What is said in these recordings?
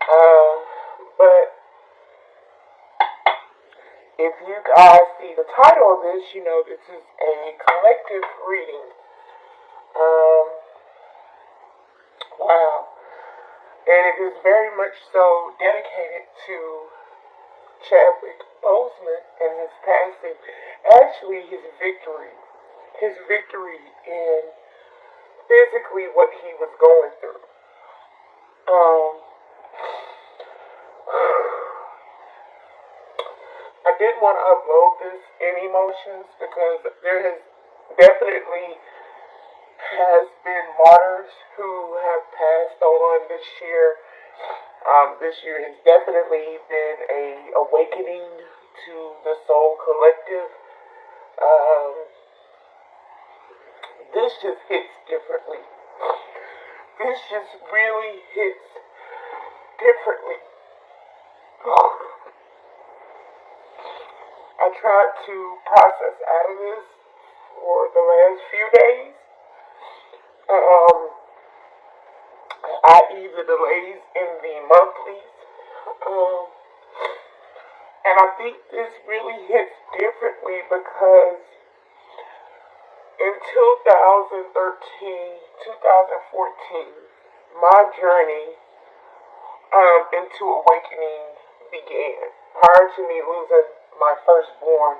But if you guys see the title of this, you know this is a collective reading. Um, wow. And it is very much so dedicated to Chadwick Boseman and his passing. Actually, his victory. His victory in physically what he was going through. Um, I didn't want to upload this in emotions because there has definitely been martyrs who have passed on this year. This year has definitely been a awakening to the soul collective. Um, this just hits differently. This just really hits differently. I tried to process out of this for the last few days. I.e. the delays in the monthlies. And I think this really hits differently because in 2013, 2014, my journey into awakening began. Prior to me losing my firstborn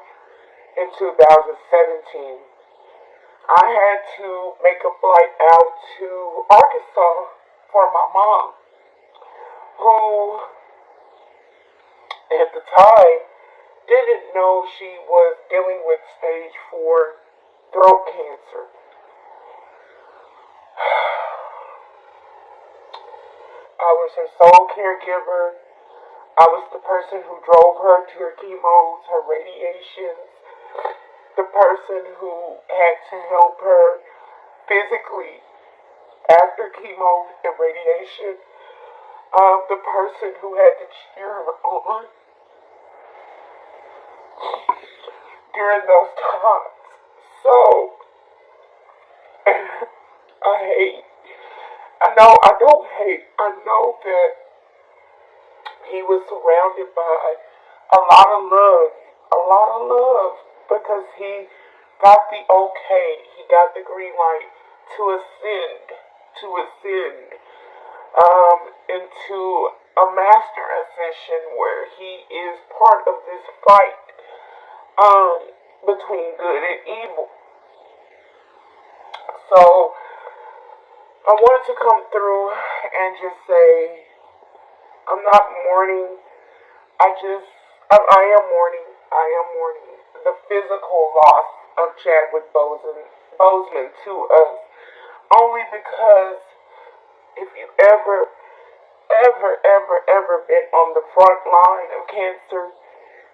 in 2017, I had to make a flight out to Arkansas for my mom, who at the time didn't know she was dealing with stage 4 throat cancer. I was her sole caregiver. I was the person who drove her to her chemos, her radiations, the person who had to help her physically after chemo and radiation, the person who had to cheer her on during those times. So, I know that he was surrounded by a lot of love, because he got the okay, he got the green light to ascend into a master ascension where he is part of this fight between good and evil. So I wanted to come through and just say I'm not mourning. I am mourning. I am mourning the physical loss of Chadwick Boseman to us, only because if you ever been on the front line of cancer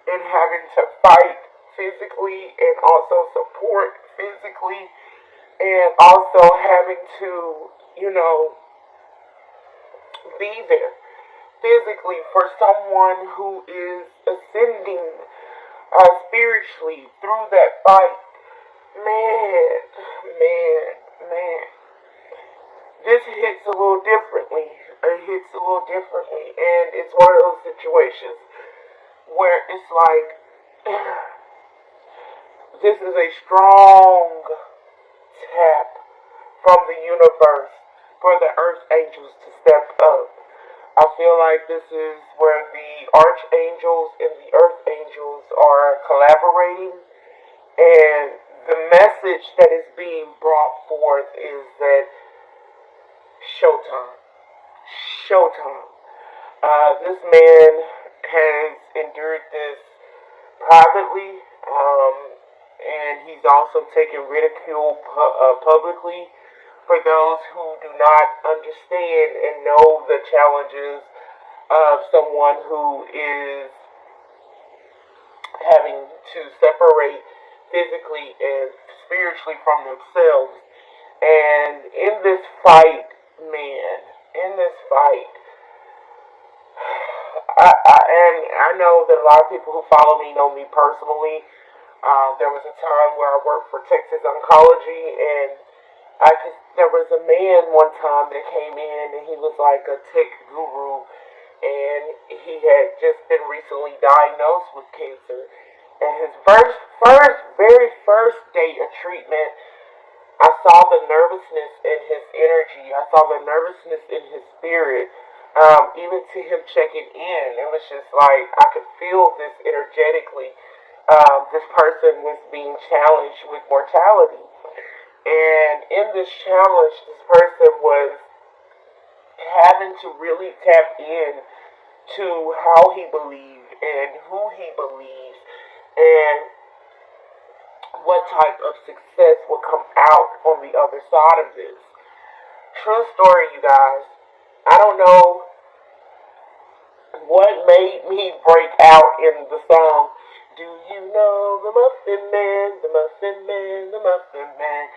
and having to fight physically and also support physically and also having to, be there physically for someone who is ascending spiritually through that fight, man, this hits a little differently. It hits a little differently, and it's one of those situations where it's like, this is a strong tap from the universe for the earth angels to step up. I feel like this is where the archangels and the earth angels are collaborating, and the message that is being brought forth is that showtime. Showtime. This man has endured this privately, and he's also taken ridicule publicly for those who do not understand and know the challenges of someone who is having to separate physically and spiritually from themselves. And in this fight, I know that a lot of people who follow me know me personally. There was a time where I worked for Texas Oncology, and there was a man one time that came in, and he was like a tech guru, and he had just been recently diagnosed with cancer. And his very first day of treatment, I saw the nervousness in his energy. I saw the nervousness in his spirit. Even to him checking in, it was just like I could feel this energetically. This person was being challenged with mortality. And in this challenge, this person was having to really tap in to how he believed and who he believes and what type of success will come out on the other side of this. True story, you guys. I don't know what made me break out in the song, "Do you know the Muffin Man, the Muffin Man, the Muffin Man?"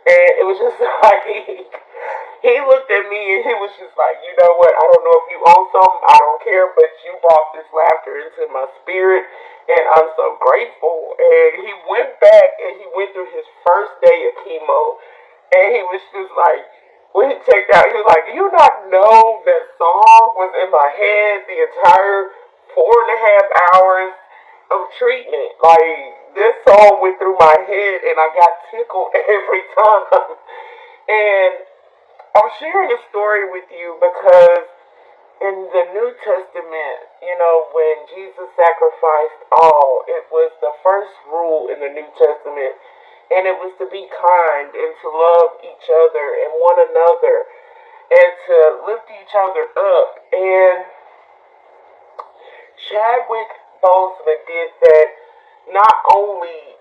And it was just like, he looked at me and he was just like, "You know what, I don't know if you own something, I don't care, but you brought this laughter into my spirit, and I'm so grateful." And he went back and he went through his first day of chemo, and he was just like, when he checked out, he was like, "Do you not know that song was in my head the entire 4.5 hours of treatment? Like, this song went through my head and I got tickled every time." And I'm sharing this story with you because in the New Testament, when Jesus sacrificed all, it was the first rule in the New Testament, and it was to be kind and to love each other and one another and to lift each other up. And Chadwick Boseman did that not only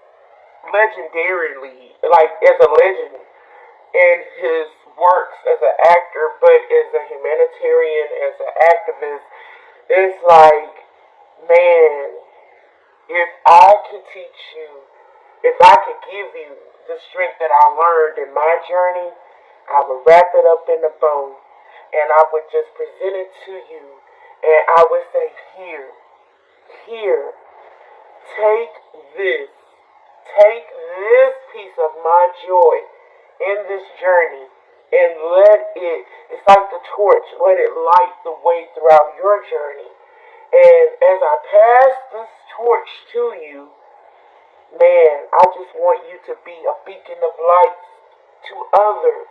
legendarily, like as a legend in his works as an actor, but as a humanitarian, as an activist. It's like, man, if I could teach you, if I could give you the strength that I learned in my journey, I would wrap it up in a bow and I would just present it to you, and I would say, here, take this, take this piece of my joy in this journey, and it's like the torch, let it light the way throughout your journey. And as I pass this torch to you, man, I just want you to be a beacon of light to others,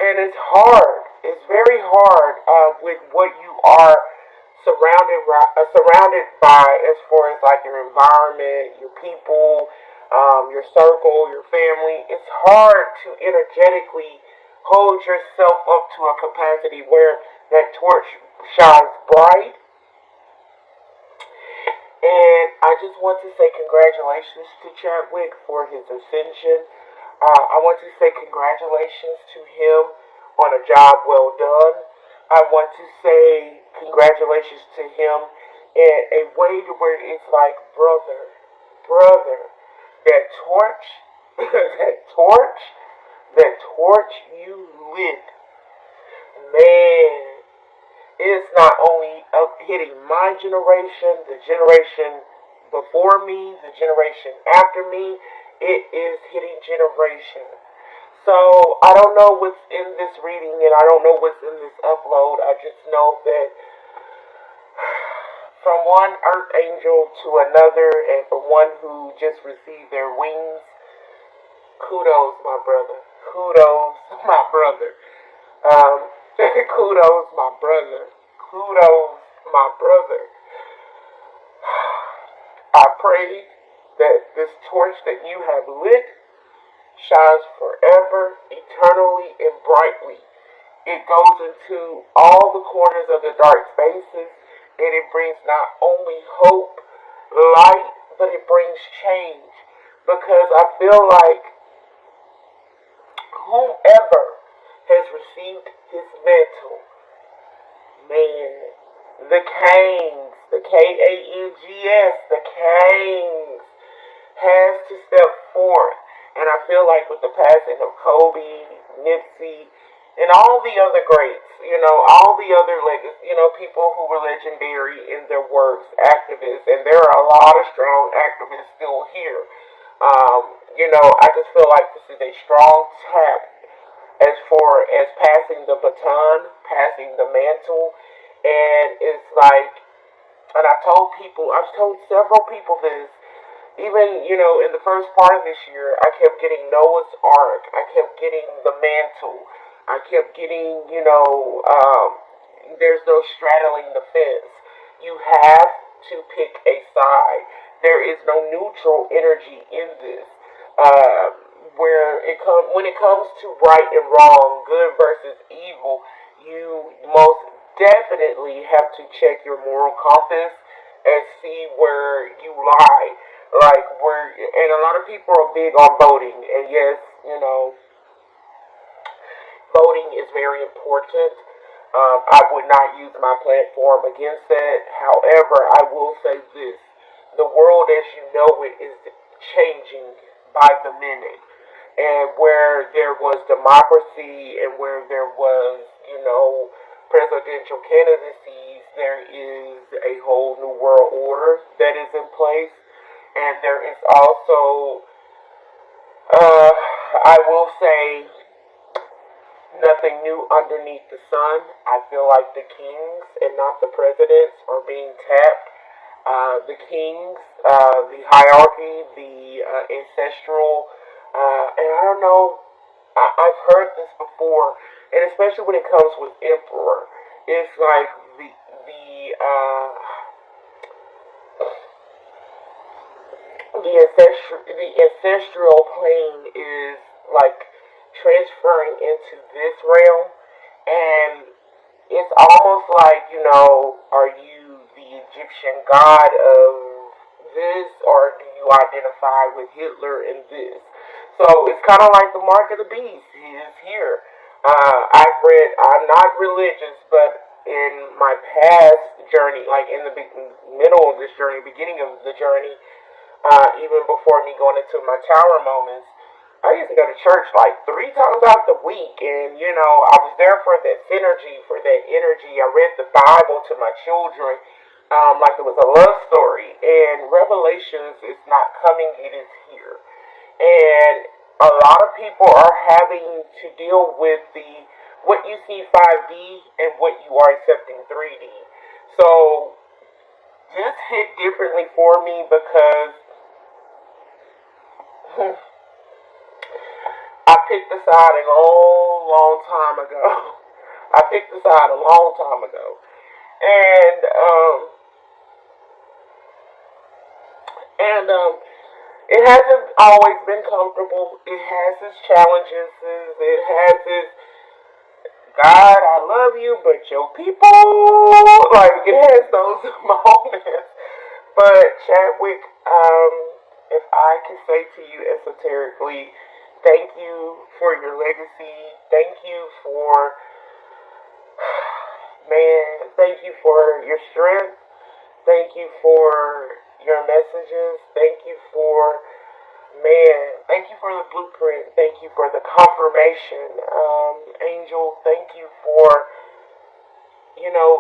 And it's hard, it's very hard with what you are surrounded by, as far as like your environment, your people, your circle, your family. It's hard to energetically hold yourself up to a capacity where that torch shines bright. And I just want to say congratulations to Chadwick for his ascension. I want to say congratulations to him on a job well done. I want to say congratulations to him in a way to where it's like, brother, that torch, that torch you lit, man, it's not only hitting my generation, the generation before me, the generation after me, it is hitting generations. So I don't know what's in this reading and I don't know what's in this upload. I just know that from one earth angel to another, and from one who just received their wings, kudos, my brother. Kudos, my brother. Kudos, my brother. Kudos, my brother. I pray that this torch that you have lit shines forever, eternally, and brightly. It goes into all the corners of the dark spaces, and it brings not only hope, light, but it brings change. Because I feel like whomever has received his mantle, man, the Kangs, the Kangs, the Kangs, has to step forth. And I feel like with the passing of Kobe, Nipsey, and all the other greats, all the other people who were legendary in their works, activists, and there are a lot of strong activists still here. I just feel like this is a strong tap, as far as passing the baton, passing the mantle, and it's like, and I've told several people this. Even, in the first part of this year, I kept getting Noah's Ark. I kept getting the mantle. I kept getting, there's no straddling the fence. You have to pick a side. There is no neutral energy in this. When it comes to right and wrong, good versus evil, you most definitely have to check your moral compass and see where you lie. Like and a lot of people are big on voting, and yes, voting is very important. I would not use my platform against that. However, I will say this: the world as you know it is changing by the minute, and where there was democracy and where there was, presidential candidacies, there is a whole new world order that is in place. And there is also, I will say, nothing new underneath the sun. I feel like the kings and not the presidents are being tapped. The kings, the hierarchy, the ancestral, and I don't know, I've heard this before, and especially when it comes with emperor, it's like the ancestral plane is like transferring into this realm, and it's almost like, are you the Egyptian god of this, or do you identify with Hitler in this? So it's kind of like the mark of the beast. He is here. I'm not religious, but in my past journey, like in the middle of this journey, beginning of the journey, even before me going into my tower moments, I used to go to church like 3 times out the week, and I was there for that synergy, for that energy. I read the Bible to my children, like it was a love story. And Revelations is not coming; it is here. And a lot of people are having to deal with what you see 5D and what you are accepting 3D. So this hit differently for me because I picked a side a long, long time ago. I picked a side a long time ago. And it hasn't always been comfortable. It has its challenges. It has its God, I love you, but your people, like it has those moments. But Chadwick, if I can say to you esoterically, thank you for your legacy. Thank you for, man, thank you for your strength. Thank you for your messages. Thank you for, man, thank you for the blueprint. Thank you for the confirmation. Angel, thank you for,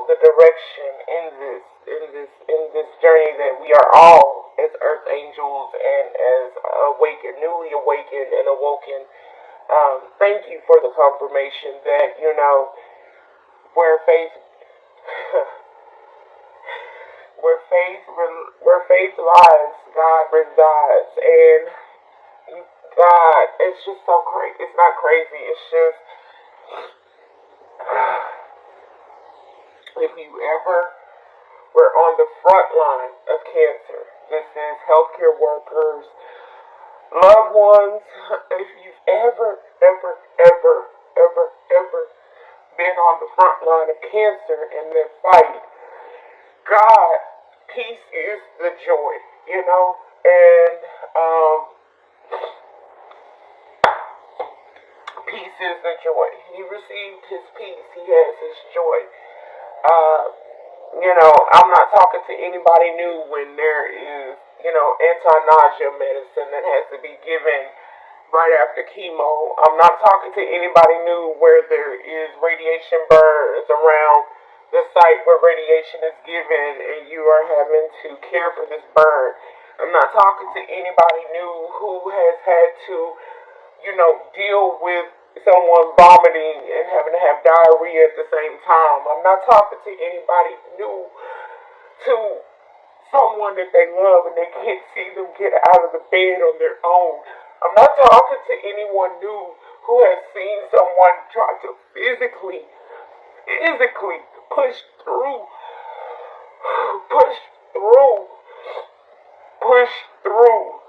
the direction in this journey that we are all as earth angels and as newly awakened and awoken. Thank you for the confirmation that, where faith where faith lies, God resides. And God, it's just so crazy. It's not crazy. It's just, if you ever were on the front line of cancer, this is healthcare workers, loved ones. If you've ever been on the front line of cancer in this fight, God, peace is the joy, and peace is the joy. He received his peace. He has his joy. I'm not talking to anybody new when there is, anti-nausea medicine that has to be given right after chemo. I'm not talking to anybody new where there is radiation burns around the site where radiation is given and you are having to care for this burn. I'm not talking to anybody new who has had to, deal with someone vomiting and having to have diarrhea at the same time. I'm not talking to anybody new, to someone that they love and they can't see them get out of the bed on their own. I'm not talking to anyone new who has seen someone try to physically push through, push through, push through,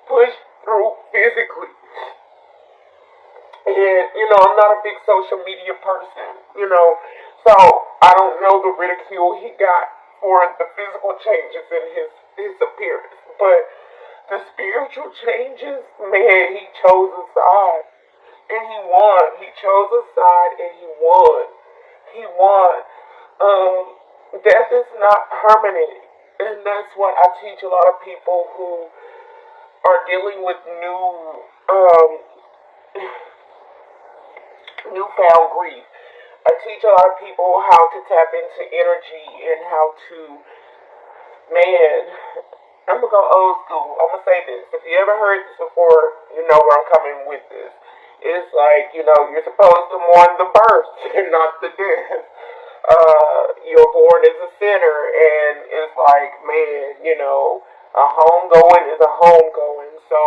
push through physically. And, I'm not a big social media person, so I don't know the ridicule he got for the physical changes in his appearance. But the spiritual changes, man, he chose a side. And he won. He chose a side and he won. He won. Death is not permanent. And that's what I teach a lot of people who are dealing with newfound grief. I teach a lot of people how to tap into energy and how to, man, I'm going to go old school. I'm going to say this. If you ever heard this before, you know where I'm coming with this. It's like, you're supposed to mourn the birth and not the death. You're born as a sinner, and it's like, man, a homegoing is a homegoing. So,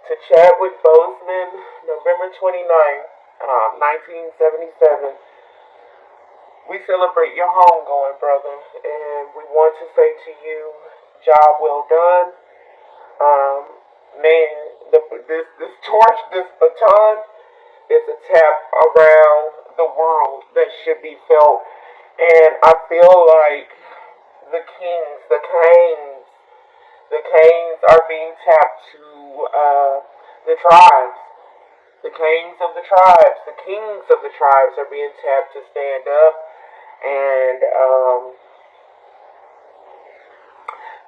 to Chadwick Boseman, November 29th, 1977, we celebrate your homegoing, brother, and we want to say to you, job well done. Man, this torch, this baton, is a tap around the world that should be felt. And I feel like the Kangs are being tapped to the tribes. The kings of the tribes, the kings of the tribes are being tapped to stand up. And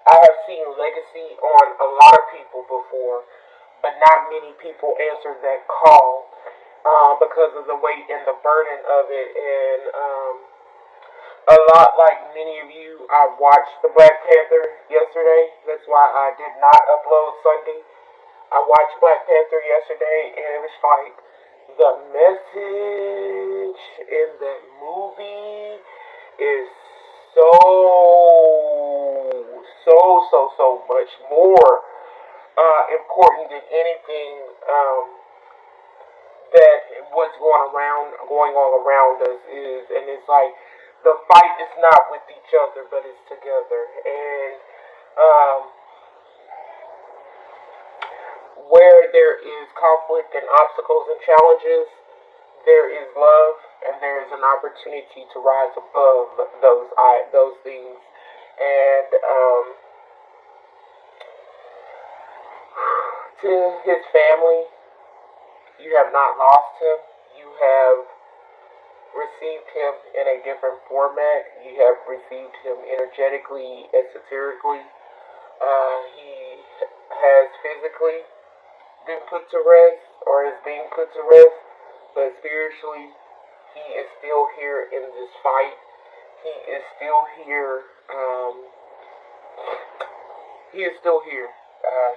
I have seen legacy on a lot of people before, but not many people answered that call because of the weight and the burden of it. And a lot like many of you, I watched the Black Panther yesterday. That's why I did not upload Sunday. I watched Black Panther yesterday, and it was like the message in that movie is so much more important than anything that what's going on around us is. And it's like the fight is not with each other, but it's together. And where there is conflict and obstacles and challenges, there is love, and there is an opportunity to rise above those things. And to his family, you have not lost him. You have received him in a different format. You have received him energetically, esoterically. He has physically been put to rest, or is being put to rest, but spiritually, he is still here in this fight. He is still here. He is still here.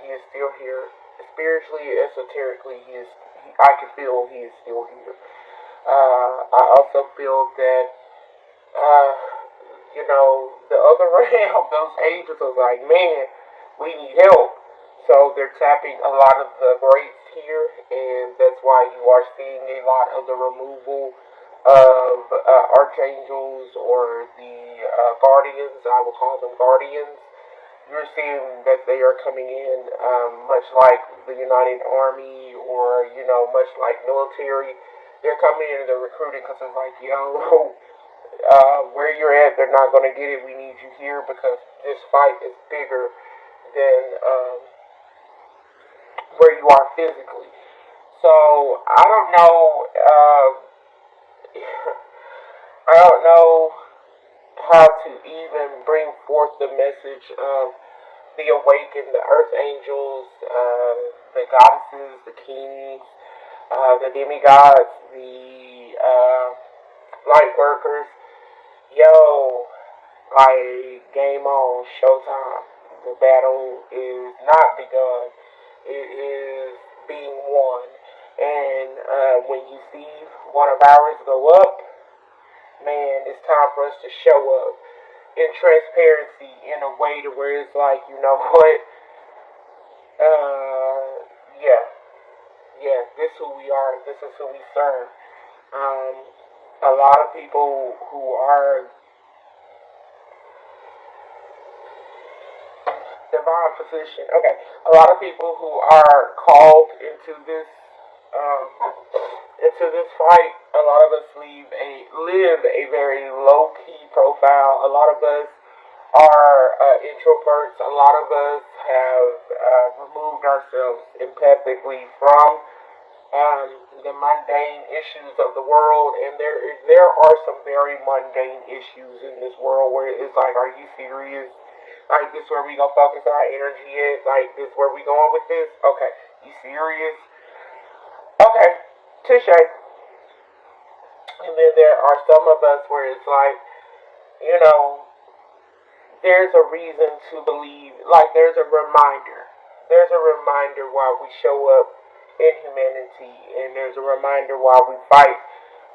He is still here. Spiritually, esoterically, I can feel he is still here. I also feel that, the other realm, those angels are like, man, we need help. So they're tapping a lot of the greats here, and that's why you are seeing a lot of the removal of archangels, or the guardians. I will call them guardians. You're seeing that they are coming in, much like the United Army, or much like military. They're coming in and they're recruiting because it's like, where you're at, they're not going to get it. We need you here because this fight is bigger than where you are physically. So I don't know. I don't know how to even bring forth the message of the awakened, the earth angels, the goddesses, the kings, the demigods, the light workers. Yo, like, game on, showtime. The battle is not begun. It is being won. And when you see one of ours go up, man, it's time for us to show up in transparency in a way to where it's like, you know what? Yeah, yeah, this is who we are. This is who we serve. Um, a lot of people who are divine position. Okay, a lot of people who are called um, into this fight. A lot of us live a very low key profile. A lot of us are introverts. A lot of us have removed ourselves empathically from the mundane issues of the world, and there are some very mundane issues in this world where it's like, are you serious? Like, this where we gonna focus our energy at? Like, this where we going with this? Okay, you serious? Okay, touche. And then there are some of us where it's like, you know, there's a reason to believe, like, there's a reminder. There's a reminder why we show up in humanity, and there's a reminder why we fight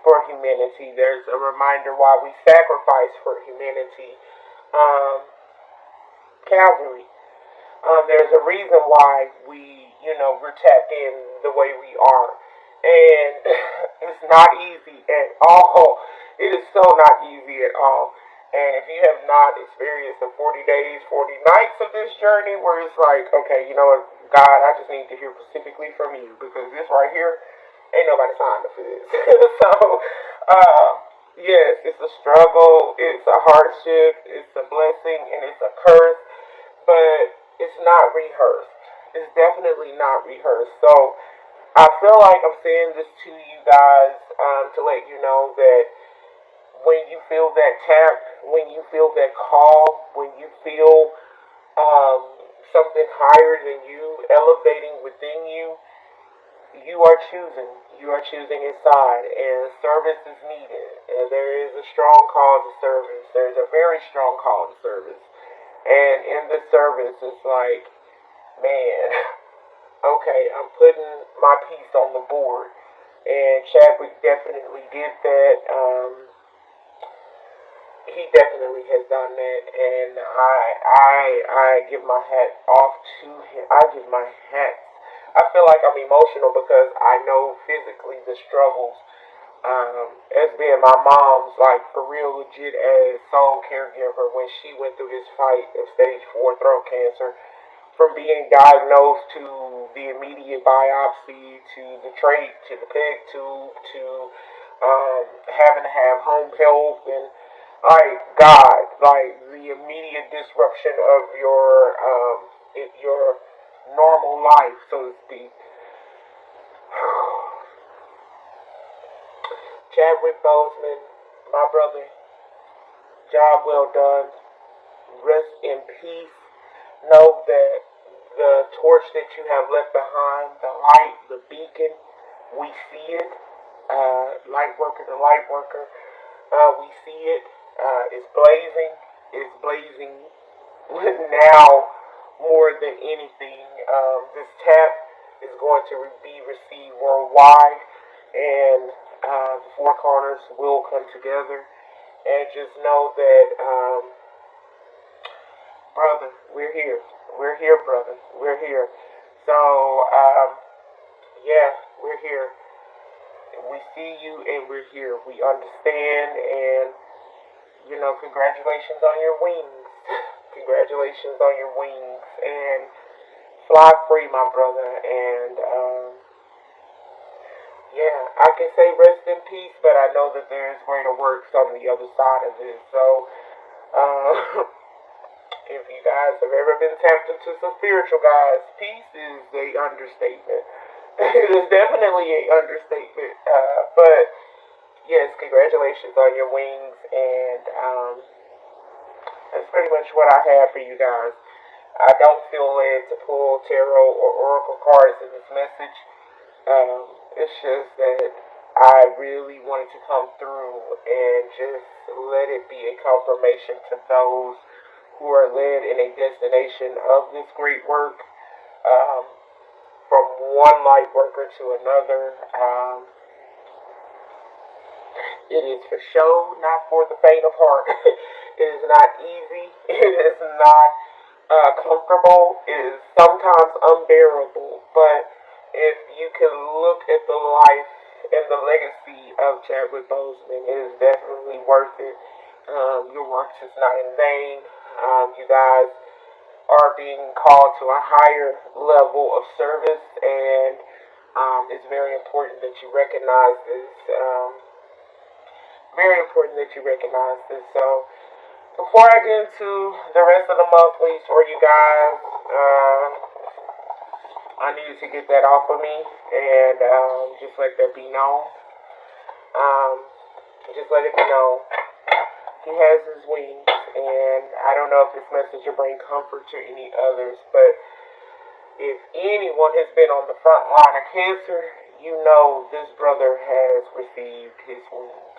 for humanity. There's a reminder why we sacrifice for humanity. Calvary. There's a reason why we're tapped in the way we are. And it's not easy at all. It is so not easy at all. And if you have not experienced the 40 days, 40 nights of this journey where it's like, okay, you know what, God, I just need to hear specifically from you because this right here, ain't nobody signed up for this. So, uh, yes, it's a struggle, it's a hardship, it's a blessing, and it's a curse, but it's not rehearsed. It's definitely not rehearsed. So, I feel like I'm saying this to you guys to let you know that when you feel that tap, when you feel that call, when you feel something higher than you elevating within you, you are choosing. You are choosing inside, and service is needed. And there is a strong call to service. There's a very strong call to service. And in the service, it's like, man, okay, I'm putting my piece on the board. And Chadwick definitely did that. He definitely has done that, and I give my hat off to him. I give my hat. I feel like I'm emotional because I know physically the struggles. As being my mom's like for real legit as sole caregiver when she went through this fight of stage 4 throat cancer, from being diagnosed to the immediate biopsy to the trach to the peg tube to having to have home health and like God, like the immediate disruption of your normal life, so to speak. Chadwick Boseman, my brother, job well done. Rest in peace. Know that the torch that you have left behind, the light, the beacon, we see it. Light worker, the light worker, we see it. It's blazing. It's blazing now more than anything. This tap is going to be received worldwide, and the four corners will come together. And just know that, brother, we're here. We're here, brother. We're here. So, yeah, we're here. We see you, and we're here. We understand, and congratulations on your wings. Congratulations on your wings. And fly free, my brother. And, yeah, I can say rest in peace, but I know that there's greater works on the other side of this. So, if you guys have ever been tapped into some spiritual guys, peace is a understatement. It is definitely a understatement. But yes, congratulations on your wings, and that's pretty much what I have for you guys. I don't feel led to pull tarot or oracle cards in this message. It's just that I really wanted to come through and just let it be a confirmation to those who are led in a destination of this great work, from one light worker to another. It is for show, not for the faint of heart. It is not easy. It is not comfortable. It is sometimes unbearable. But if you can look at the life and the legacy of Chadwick Boseman, it is definitely worth it. Your work is not in vain. You guys are being called to a higher level of service, and it's very important that you recognize this. Very important that you recognize this. So, before I get into the rest of the monthlies for you guys, I needed to get that off of me and just let that be known. Just let it be known. He has his wings, and I don't know if this message will bring comfort to any others, but if anyone has been on the front line of cancer, you know this brother has received his wings.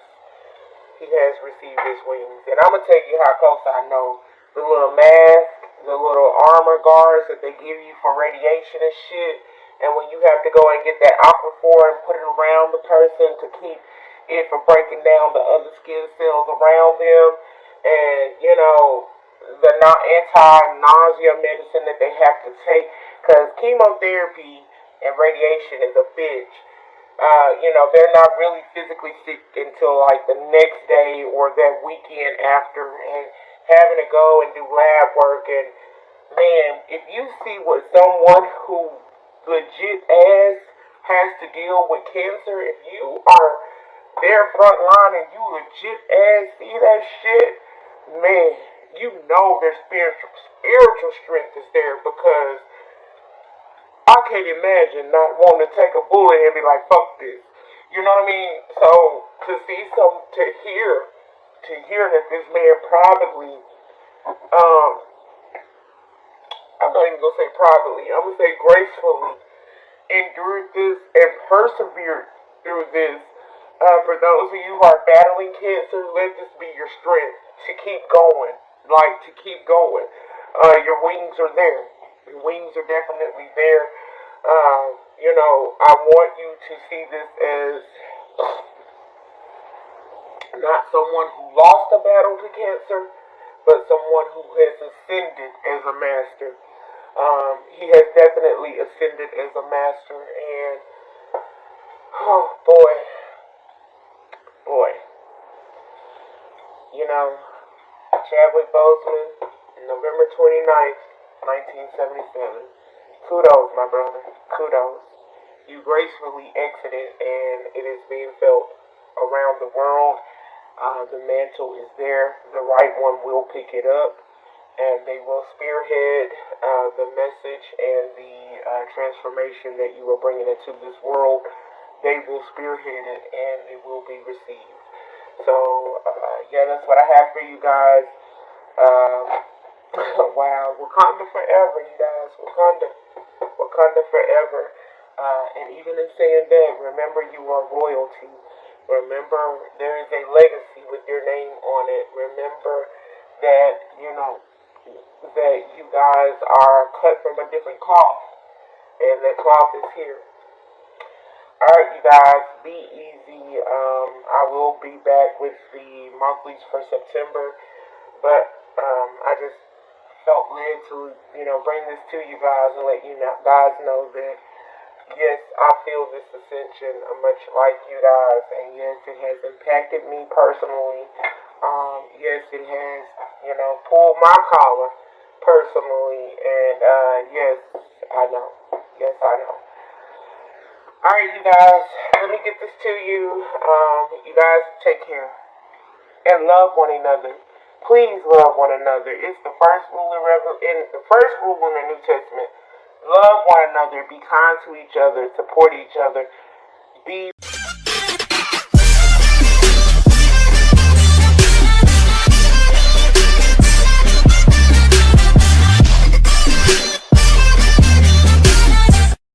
He has received his wings. And I'm going to tell you how close I know. The little mask, the little armor guards that they give you for radiation and shit. And when you have to go and get that aquaphor and put it around the person to keep it from breaking down the other skin cells around them. And, you know, the anti-nausea medicine that they have to take. Because chemotherapy and radiation is a bitch. They're not really physically sick until like the next day or that weekend after, and having to go and do lab work. And man, if you see what someone who legit ass has to deal with cancer, if you are their front line and you legit ass see that shit, man, you know their spiritual strength is there, because I can't imagine not wanting to take a bullet and be like, fuck this. You know what I mean? So, to hear that this man privately, I'm not even going to say privately, I'm going to say gracefully endured this and persevered through this. For those of you who are battling cancer, let this be your strength to keep going. To keep going. Your wings are there. Your wings are definitely there. I want you to see this as not someone who lost a battle to cancer, but someone who has ascended as a master. He has definitely ascended as a master, and oh boy, Chadwick Boseman, November 29th, 1977. Kudos, my brother. Kudos. You gracefully exited, and it is being felt around the world. The mantle is there. The right one will pick it up, and they will spearhead the message and the transformation that you are bringing into this world. They will spearhead it, and it will be received. So, that's what I have for you guys. Wow, Wakanda forever, you guys. Wakanda forever. And even in saying that, remember you are royalty. Remember there is a legacy with your name on it. Remember that, that you guys are cut from a different cloth. And that cloth is here. Alright, you guys, be easy. I will be back with the monthlies for September. But I just felt led to, bring this to you guys and let you guys know that, yes, I feel this ascension much like you guys, and yes, it has impacted me personally. Yes, it has, pulled my collar personally, and yes, I know. Yes, I know. Alright, you guys, let me get this to you. You guys take care and love one another. Please love one another. It's the first rule in the New Testament. Love one another. Be kind to each other. Support each other. Be